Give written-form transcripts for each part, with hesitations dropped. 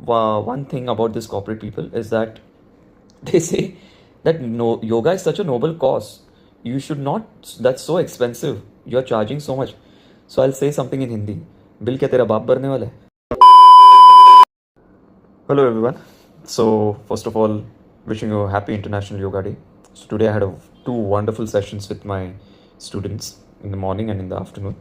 one thing about this corporate people is that they say that no, yoga is such a noble cause. You should not, that's so expensive. You're charging so much. So I'll say something in Hindi. Bill क्या तेरा बाप भरने वाला है? Hello everyone. So first of all, wishing you a happy International Yoga Day. So today I had two wonderful sessions with my students in the morning and in the afternoon.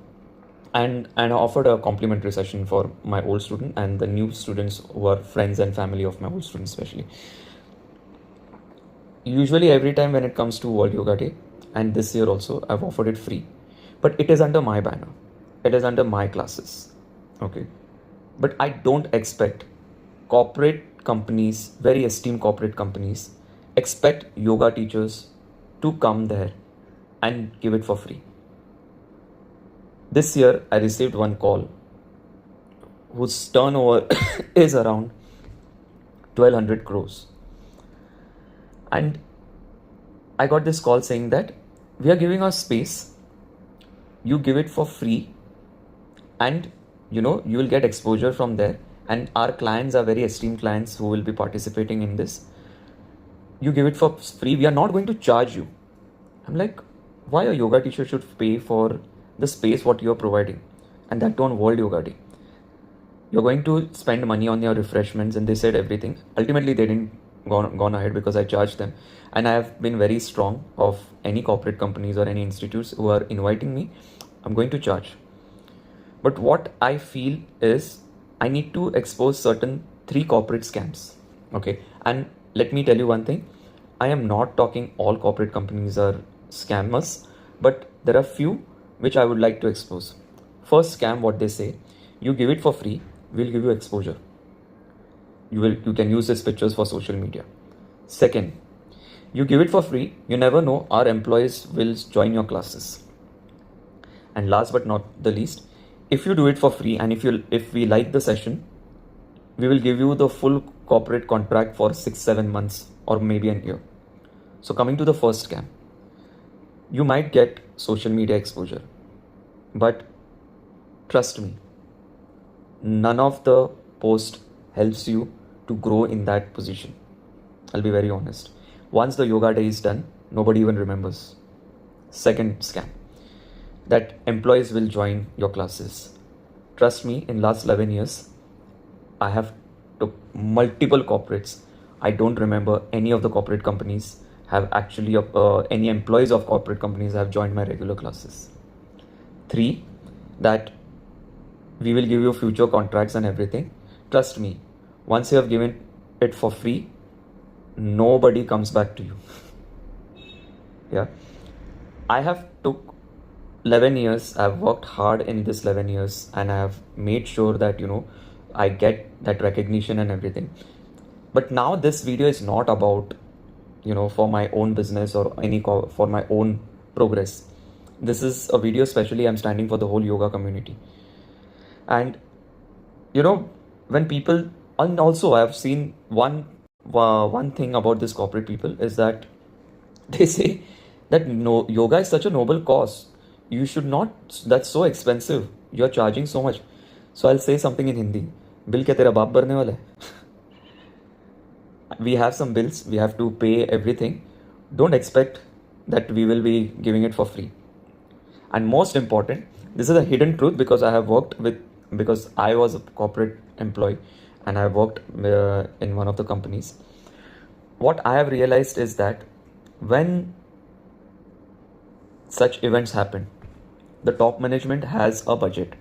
And I offered a complimentary session for my old student and the new students who are friends and family of my old students especially. Usually every time when it comes to World Yoga Day, and this year also, I've offered it free. But it is under my banner. It is under my classes. Okay. But I don't expect corporate companies, very esteemed corporate companies, expect yoga teachers to come there and give it for free. This year, I received one call whose turnover is around 1200 crores. And I got this call saying that we are giving our space, you give it for free, and you will get exposure from there. And our clients are very esteemed clients who will be participating in this. You give it for free, we are not going to charge you. I'm like, why a yoga teacher should pay for the space what you're providing? And that on World Yoga Day. You're going to spend money on your refreshments, and they said everything. Ultimately, they didn't gone ahead because I charged them. And I have been very strong of any corporate companies or any institutes who are inviting me, I'm going to charge. But what I feel is I need to expose certain 3 corporate scams. Okay. And let me tell you one thing. I am not talking all corporate companies are scammers, but there are few which I would like to expose. First scam, what they say, you give it for free, we'll give you exposure. You can use these pictures for social media. Second, you give it for free, you never know, our employees will join your classes. And last but not the least, if you do it for free and if we like the session, we will give you the full corporate contract for 6-7 months or maybe an year. So coming to the first scam, you might get social media exposure, but trust me, none of the post helps you to grow in that position. I'll be very honest. Once the yoga day is done, nobody even remembers. Second scam, that employees will join your classes. Trust me, in last 11 years, I have took multiple corporates. I don't remember any of the corporate companies have actually, any employees of corporate companies have joined my regular classes. 3, that we will give you future contracts and everything. Trust me, once you have given it for free, nobody comes back to you. Yeah. I have took 11 years, I've worked hard in this 11 years and I have made sure that, I get that recognition and everything. But now this video is not about, for my own business or for my own progress. This is a video especially I'm standing for the whole yoga community. And, when people, and also I've seen one thing about this corporate people is that they say that no, yoga is such a noble cause. You should not, that's so expensive. You're charging so much. So I'll say something in Hindi. Bill क्या तेरा बाप भरने वाला है? We have some bills, we have to pay everything. Don't expect that we will be giving it for free. And most important, this is a hidden truth because because I was a corporate employee and I worked in one of the companies. What I have realized is that when such events happen, the top management has a budget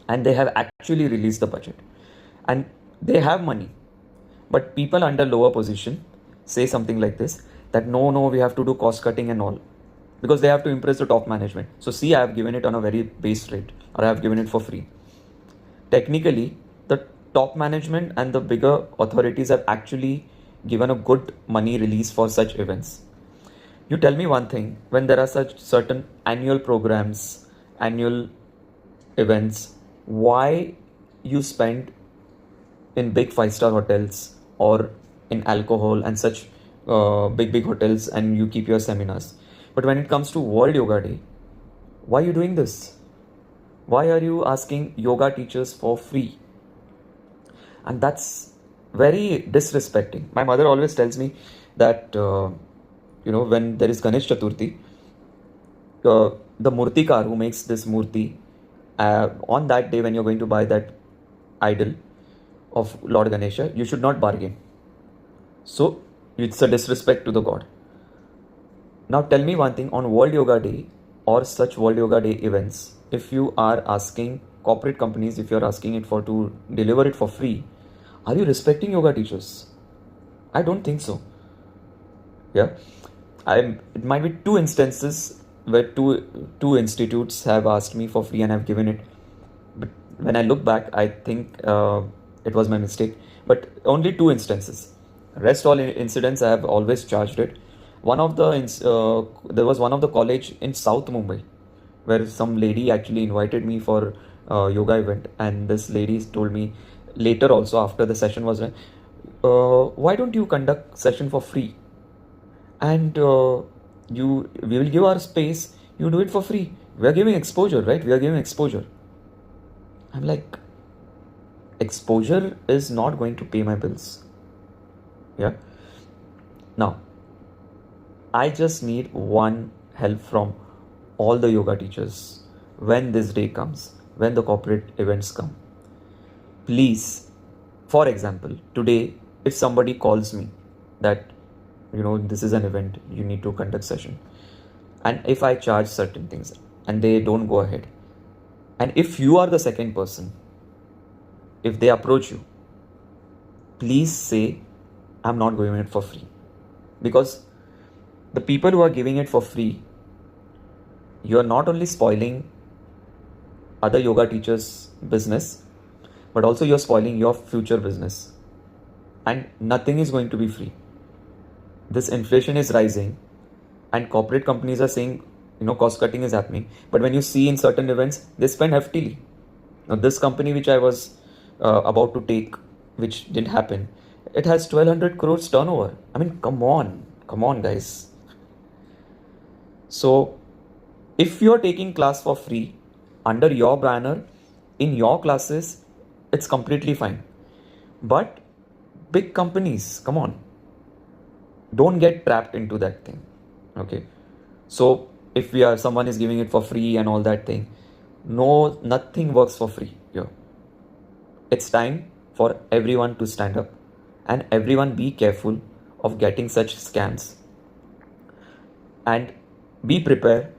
and they have actually released the budget and they have money. But people under lower position say something like this, that no, we have to do cost cutting and all, because they have to impress the top management. So see, I have given it on a very base rate, or I have given it for free. Technically, the top management and the bigger authorities have actually given a good money release for such events. You tell me one thing, when there are such certain annual programs, annual events, why you spend in big 5-star hotels or in alcohol and such big hotels and you keep your seminars? But when it comes to World Yoga Day, why are you doing this? Why are you asking yoga teachers for free? And that's very disrespecting. My mother always tells me that when there is Ganesh Chaturthi, the murtikar who makes this murti, on that day when you're going to buy that idol of Lord Ganesha, you should not bargain. So it's a disrespect to the god. Now tell me one thing, on World Yoga Day or such World Yoga Day events, if you are asking corporate companies, if you're asking it for to deliver it for free, are you respecting yoga teachers? I don't think so. Yeah. It might be two instances where two institutes have asked me for free and I've given it. But when I look back, I think it was my mistake. But only two instances. Rest all incidents I have always charged it. There was one of the college in South Mumbai where some lady actually invited me for a yoga event, and this lady told me later also after the session was done, why don't you conduct session for free? And we will give our space, you do it for free. We are giving exposure, right? We are giving exposure. I'm like, exposure is not going to pay my bills. Yeah. Now, I just need one help from all the yoga teachers when this day comes, when the corporate events come. Please, for example, today, if somebody calls me that, this is an event, you need to conduct session, and if I charge certain things and they don't go ahead, and if you are the second person, if they approach you, please say, I'm not going it for free. Because the people who are giving it for free, you are not only spoiling other yoga teachers' business, but also you're spoiling your future business. And nothing is going to be free. This inflation is rising, and corporate companies are saying, cost cutting is happening. But when you see in certain events, they spend heftily. Now, this company which I was about to take, which didn't happen, it has 1200 crores turnover. I mean, come on, guys. So, if you're taking class for free under your banner in your classes, it's completely fine. But big companies, come on, don't get trapped into that thing. Okay. So if someone is giving it for free and all that thing, no, nothing works for free here. It's time for everyone to stand up and everyone be careful of getting such scams. And be prepared.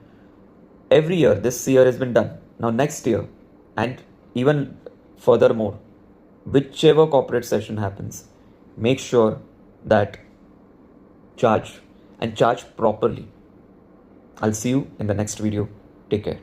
Every year, this year has been done. Now next year, and even furthermore, whichever corporate session happens, make sure that charge properly. I'll see you in the next video. Take care.